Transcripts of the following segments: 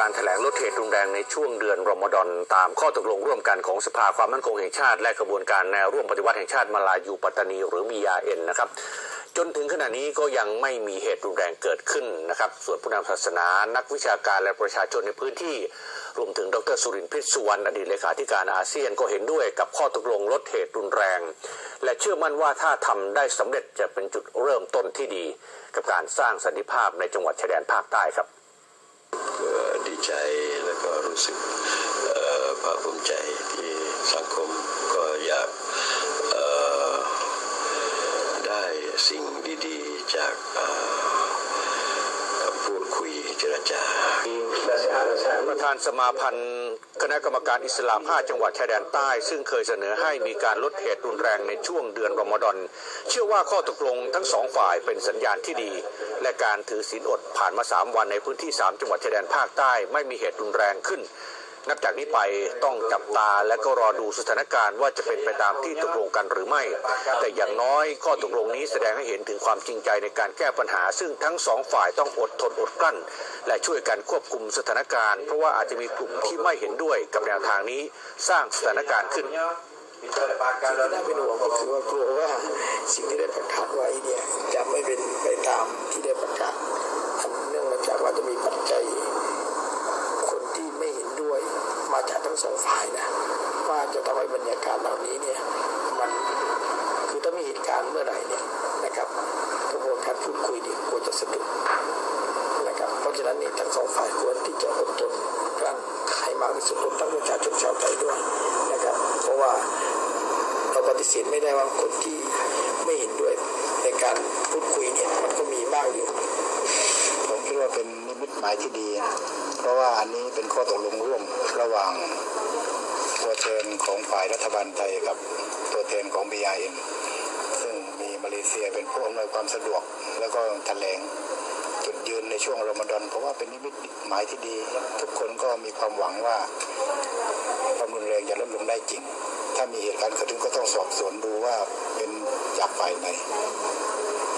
การแถลงลดเหตุรุนแรงในช่วงเดือนรอมฎอนตามข้อตกลงร่วมกันของสภาความมั่นคงแห่งชาติและกระบวนการแนวร่วมปฏิวัติแห่งชาติมาลายูปัตตานีหรือ BRN นะครับจนถึงขณะนี้ก็ยังไม่มีเหตุรุนแรงเกิดขึ้นนะครับส่วนผู้นำศาสนานักวิชาการและประชาชนในพื้นที่รวมถึงดร.สุรินทร์ พิษสุวรรณอดีตเลขาธิการอาเซียนก็เห็นด้วยกับข้อตกลงลดเหตุรุนแรงและเชื่อมั่นว่าถ้าทำได้สำเร็จจะเป็นจุดเริ่มต้นที่ดีกับการสร้างสันติภาพในจังหวัดชายแดนภาคใต้ครับดีใจและก็รู้สึกภาคภูมิใจที่สังคมก็อยากได้สิ่งดีๆจากพูดคุยเจรจาประธานสมาพันธ์คณะกรรมการอิสลาม5จังหวัดชายแดนใต้ซึ่งเคยเสนอให้มีการลดเหตุรุนแรงในช่วงเดือนรอมฎอนเชื่อว่าข้อตกลงทั้งสองฝ่ายเป็นสัญญาณที่ดีและการถือศีลอดผ่านมา3วันในพื้นที่3จังหวัดชายแดนภาคใต้ไม่มีเหตุรุนแรงขึ้นนับจากนี้ไปต้องจับตาและก็รอดูสถานการณ์ว่าจะเป็นไปตามที่ตกลงกันหรือไม่แต่อย่างน้อยข้อตกลงนี้แสดงให้เห็นถึงความจริงใจในการแก้ปัญหาซึ่งทั้งสองฝ่ายต้องอดทนอดกลั้นและช่วยกันควบคุมสถานการณ์เพราะว่าอาจจะมีกลุ่มที่ไม่เห็นด้วยกับแนวทางนี้สร้างสถานการณ์ขึ้นสิ่งที่น่าเป็นห่วงก็คือว่ากลัวว่าสิ่งที่ได้ประกาศไว้เนี่ยจะไม่เป็นไปตามที่ได้ประกาศอันเนื่องมาจากว่าจะมีปัจจัยคนที่ไม่เห็นด้วยมาจากทั้งสองฝ่ายนะว่าจะทำให้บรรยากาศเหล่านี้เนี่ยมันคือถ้ามีเหตุการณ์เมื่อไหร่เนี่ยนะครับกระบวนการพูดคุยเนี่ยควรจะสะดุดนะครับเพราะฉะนั้นนี่ทั้งสองฝ่ายควรที่จะอดทนกลั้นให้มากที่สุดรวมทั้งประชาชนชาวไทยด้วยนะครับเพราะว่าเราปฏิเสธไม่ได้ว่าคนที่ไม่เห็นด้วยในการพูดคุยเนี่ยมันก็มีมากอยู่ผมคิดว่าเป็นนิมิตหมายที่ดีเพราะว่าอันนี้เป็นข้อตกลงร่วมระหว่างตัวแทนของฝ่ายรัฐบาลไทยกับตัวแทนของ BRN ซึ่งมีมาเลเซียเป็นผู้อำนวยความสะดวกแล้วก็แถลงจุดยืนในช่วงรอมฎอนเพราะว่าเป็นนิมิตหมายที่ดีทุกคนก็มีความหวังว่าความรุนแรงจะลดลงได้จริงถ้ามีเหตุการณ์เกิดขึ้นก็ต้องสอบสวนดูว่าเป็นจากฝ่ายไหน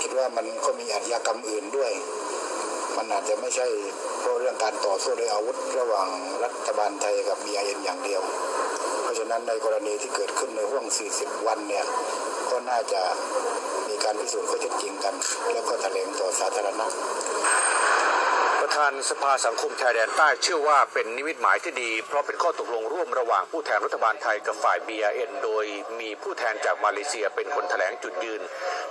คิดว่ามันก็มีอาชญากรรมอื่นด้วยมันอาจจะไม่ใช่เพราะเรื่องการต่อสู้ด้วยอาวุธระหว่างรัฐบาลไทยกับ BRN อย่างเดียวเพราะฉะนั้นในกรณีที่เกิดขึ้นในห่วง40วันเนี่ยก็น่าจะมีการพิสูจน์ข้อเท็จจริงกันแล้วก็แถลงต่อสาธารณะประธานสภาสังคมชายแดนใต้เชื่อว่าเป็นนิมิตหมายที่ดีเพราะเป็นข้อตกลงร่วมระหว่างผู้แทนรัฐบาลไทยกับฝ่าย BRN โดยมีผู้แทนจากมาเลเซียเป็นคนแถลงจุดยืน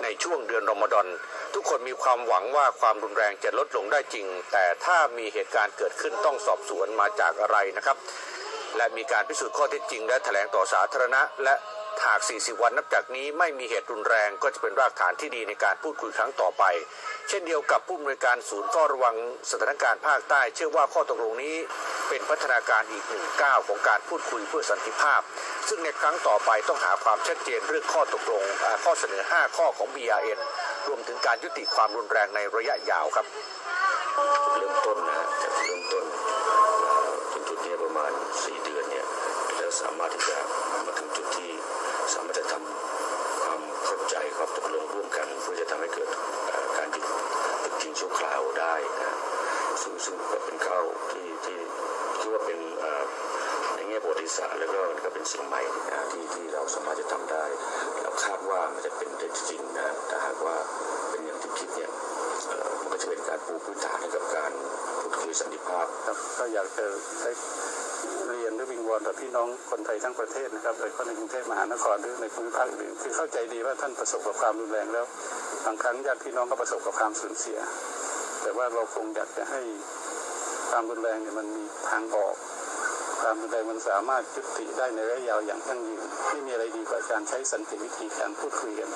ในช่วงเดือนรอมฎอนทุกคนมีความหวังว่าความรุนแรงจะลดลงได้จริงแต่ถ้ามีเหตุการณ์เกิดขึ้นต้องสอบสวนมาจากอะไรนะครับและมีการพิสูจน์ข้อเท็จจริงและแถลงต่อสาธารณะและหาก40วันนับจากนี้ไม่มีเหตุรุนแรงก็จะเป็นรากฐานที่ดีในการพูดคุยครั้งต่อไปเช่นเดียวกับผู้อำนวยการศูนย์เฝ้าระวังสถานการณ์ภาคใต้เชื่อว่าข้อตกลงนี้เป็นพัฒนาการอีกหนึ่งก้าวของการพูดคุยเพื่อสันติภาพซึ่งในครั้งต่อไปต้องหาความชัดเจนเรื่องข้อตกลงข้อเสนอ5ข้อของ BRN รวมถึงการยุติความรุนแรงในระยะยาวครับเริ่มต้นนะจากเริ่มต้นจนจุดนี้ประมาณ4 เดือนเนี่ยแล้วสามารถที่จะมาถึงจุดที่สามารถจะทำความเข้าใจความตกลงร่วมกันเพื่อจะทำให้เกิดการหยุดยิงชั่วคราวได้นะซึ่งก็เป็นข้าวที่ว่าเป็นในแง่ประวัติศาสตร์แล้วก็เป็นสิ่งใหม่นะที่เราสามารถจะทำได้เราคาดว่ามันจะเป็นได้จริงนะแต่หากว่าเป็นอย่างที่คิดเนี่ยมันก็จะเป็นการปูพื้นฐานให้กับการพูดคุยสันติภาพครับก็อยากจะได้เรียนหรือวิงวอนต่อพี่น้องคนไทยทั้งประเทศนะครับโดยเฉพาะในกรุงเทพมหานครหรือในภูมิภาคอื่นคือเข้าใจดีว่าท่านประสบกับความรุนแรงแล้วบางครั้งญาติพี่น้องก็ประสบกับความสูญเสียแต่ว่าเราคงอยากจะให้ความรุนแรงเนี่ยมันมีทางออกความรุนแรงมันสามารถยุติได้ในระยะยาวอย่างยั่งยืนไม่มีอะไรดีกว่าการใช้สันติวิธีการพูดคุยกัน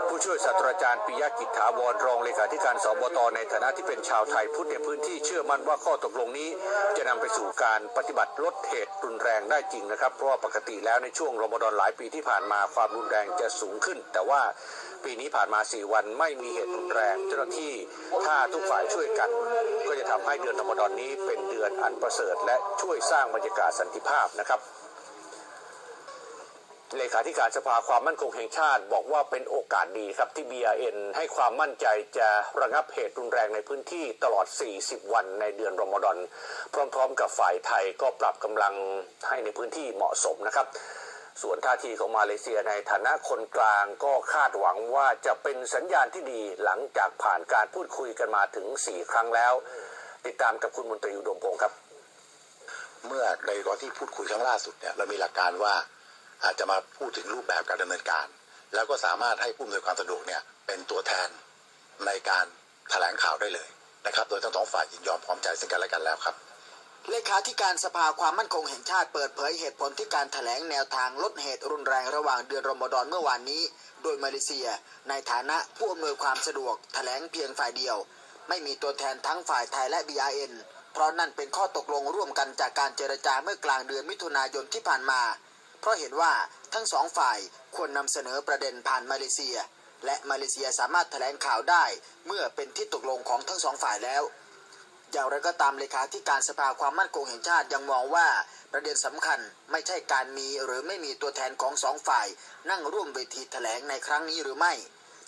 ผู้ช่วยศาสตราจารย์ปิยกิจถาวรรองเลขาธิการสบตในฐานะที่เป็นชาวไทยพุทธในพื้นที่เชื่อมั่นว่าข้อตกลงนี้จะนำไปสู่การปฏิบัติลดเหตุรุนแรงได้จริงนะครับเพราะว่าปกติแล้วในช่วงรอมฎอนหลายปีที่ผ่านมาความรุนแรงจะสูงขึ้นแต่ว่าปีนี้ผ่านมา4วันไม่มีเหตุรุนแรงเจ้าหน้าที่ถ้าทุกฝ่ายช่วยกันก็จะทำให้เดือนรอมฎอนนี้เป็นเดือนอันประเสริฐและช่วยสร้างบรรยากาศสันติภาพนะครับ เลขาธิการสภาความมั่นคงแห่งชาติบอกว่าเป็นโอกาสดีครับที่ BRN ให้ความมั่นใจจะระงับเหตุรุนแรงในพื้นที่ตลอด 40 วันในเดือนรอมฎอนพร้อมๆกับฝ่ายไทยก็ปรับกำลังให้ในพื้นที่เหมาะสมนะครับส่วนท่าทีของมาเลเซียในฐานะคนกลางก็คาดหวังว่าจะเป็นสัญญาณที่ดีหลังจากผ่านการพูดคุยกันมาถึง 4 ครั้งแล้วติดตามกับคุณมนตรีอุดมพงศ์ครับ เมื่อในตอนที่พูดคุยครั้งล่าสุดเนี่ยเรามีหลักการว่าอาจจะมาพูดถึงรูปแบบการดำเนินการแล้วก็สามารถให้ผู้อำนวยความสะดวกเนี่ยเป็นตัวแทนในการแถลงข่าวได้เลยนะครับโดยทั้งสองฝ่ายยินยอมพร้อมใจซึ่งกันและกันแล้วครับเลขาธิการสภาความมั่นคงแห่งชาติเปิดเผยเหตุผลที่การแถลงแนวทางลดเหตุรุนแรงระหว่างเดือนรอมฎอนเมื่อวานนี้โดยมาเลเซียในฐานะผู้อำนวยความสะดวกแถลงเพียงฝ่ายเดียวไม่มีตัวแทนทั้งฝ่ายไทยและ BRN เพราะนั่นเป็นข้อตกลงร่วมกันจากการเจรจาเมื่อกลางเดือนมิถุนายนที่ผ่านมาเพราะเห็นว่าทั้งสองฝ่ายควรนำเสนอประเด็นผ่านมาเลเซียและมาเลเซียสามารถแถลงข่าวได้เมื่อเป็นที่ตกลงของทั้งสองฝ่ายแล้วอย่างไรก็ตามเลขาธิการสภาความมั่นคงแห่งชาติยังมองว่าประเด็นสำคัญไม่ใช่การมีหรือไม่มีตัวแทนของสองฝ่ายนั่งร่วมเวทีแถลงในครั้งนี้หรือไม่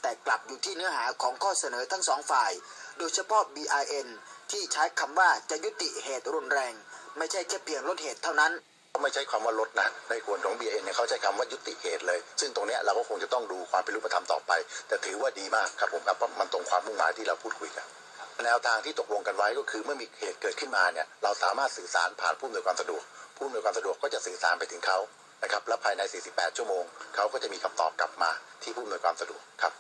แต่กลับอยู่ที่เนื้อหาของข้อเสนอทั้งสองฝ่ายโดยเฉพาะ BRN ที่ใช้คำว่าจะยุติเหตุรุนแรงไม่ใช่แค่เพียงลดเหตุเท่านั้นไม่ใช้คำว่าลดนะในส่วนของ BRN เนี่ยเขาใช้คำว่ายุติเหตุเลยซึ่งตรงนี้เราก็คงจะต้องดูความเป็นรูปธรรมต่อไปแต่ถือว่าดีมากครับผมครับมันตรงความมุ่งหมายที่เราพูดคุยกันแนวทางที่ตกลงกันไว้ก็คือเมื่อมีเหตุเกิดขึ้นมาเนี่ยเราสามารถสื่อสารผ่านผู้อำนวยความสะดวกผู้อำนวยความสะดวกก็จะสื่อสารไปถึงเขานะครับและภายใน 48 ชั่วโมงเขาก็จะมีคำตอบกลับมาที่ผู้อำนวยความสะดวกครับ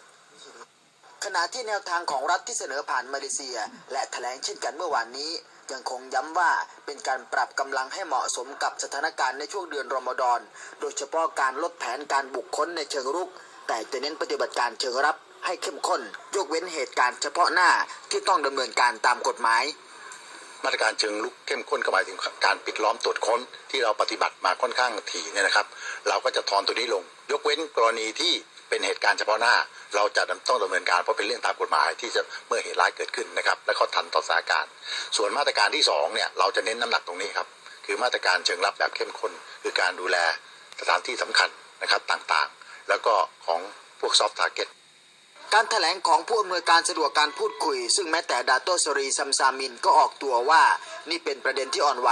ขณะที่แนวทางของรัฐที่เสนอผ่านมาเลเซียและแถลงเช่นกันเมื่อวานนี้ยังคงย้ำว่าเป็นการปรับกำลังให้เหมาะสมกับสถานการณ์ในช่วงเดือนรอมฎอนโดยเฉพาะการลดแผนการบุกค้นในเชิงรุกแต่จะเน้นปฏิบัติการเชิงรับให้เข้มข้นยกเว้นเหตุการณ์เฉพาะหน้าที่ต้องดำเนินการตามกฎหมายมาตรการเชิงรุกเข้มข้นก็หมายถึงการปิดล้อมตรวจค้นที่เราปฏิบัติมาค่อนข้างถี่เนี่ยนะครับเราก็จะถอนตัวนี้ลงยกเว้นกรณีที่เป็นเหตุการณ์เฉพาะหน้าเราจะต้องดำเนินการเพราะเป็นเรื่องตามกฎหมายที่จะเมื่อเหตุร้ายเกิดขึ้นนะครับและก็ทันต่อสถานการณ์ส่วนมาตรการที่2เนี่ยเราจะเน้นน้ำหนักตรงนี้ครับคือมาตรการเชิงรับแบบเข้มข้นคือการดูแลสถานที่สำคัญนะครับต่างๆแล้วก็ของพวกซอฟต์ทาร์เก็ตการแถลงของผู้อำนวยการสะดวกการพูดคุยซึ่งแม้แต่ดาโตสรีซัมซามินก็ออกตัวว่านี่เป็นประเด็นที่อ่อนไหว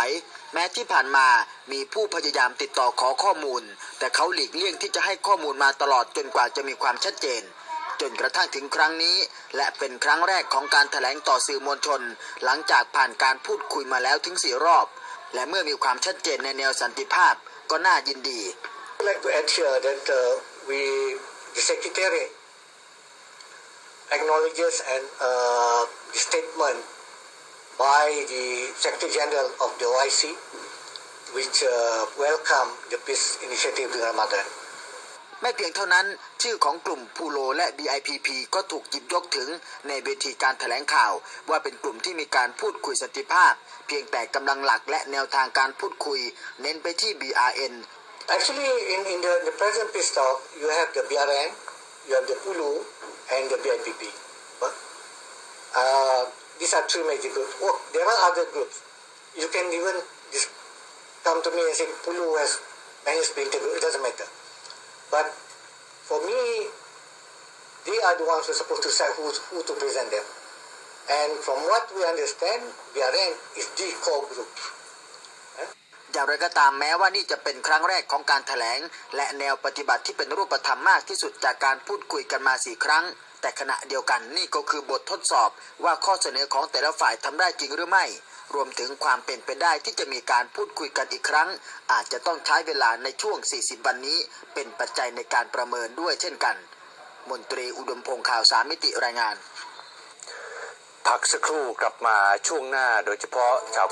แม้ที่ผ่านมามีผู้พยายามติดต่อขอข้อมูลแต่เขาหลีกเลี่ยงที่จะให้ข้อมูลมาตลอดจนกว่าจะมีความชัดเจนจนกระทั่งถึงครั้งนี้และเป็นครั้งแรกของการแถลงต่อสื่อมวลชนหลังจากผ่านการพูดคุยมาแล้วถึง4 รอบและเมื่อมีความชัดเจนในแนวสันติภาพก็น่ายินดี I'd like to add here that the Secretary acknowledges and the statement by the Secretary General of the OIC, which welcome the peace initiative during Ramadan. ไม่เพียงเท่านั้นชื่อของกลุ่มพูโลและ BIPP ก็ถูกหยิบยกถึงในเวทีการแถลงข่าวว่าเป็นกลุ่มที่มีการพูดคุยสันติภาพเพียงแต่กำลังหลักและแนวทางการพูดคุยเน้นไปที่ BRN. Actually, in the present peace talk, you have the BRN, you have the PULU, and the BIPP. These are 3 major groups. Oh, there are other groups. You can even just come to me and say PULU has managed to integrate. It doesn't matter. But for me, they are the ones who are supposed to decide who to present them. And from what we understand, BRN is the core group. อย่างไรก็ตามแม้ว่านี่จะเป็นครั้งแรกของการแถลงและแนวปฏิบัติที่เป็นรูปธรรมมากที่สุดจากการพูดคุยกันมา4 ครั้งแต่ขณะเดียวกันนี่ก็คือบททดสอบว่าข้อเสนอของแต่ละฝ่ายทำได้จริงหรือไม่รวมถึงความเป็นไปได้ที่จะมีการพูดคุยกันอีกครั้งอาจจะต้องใช้เวลาในช่วง40 วันนี้เป็นปัจจัยในการประเมินด้วยเช่นกันมนตรีอุดมพงษ์ข่าว3 มิติรายงานพักสักครู่กลับมาช่วงหน้าโดยเฉพาะชาว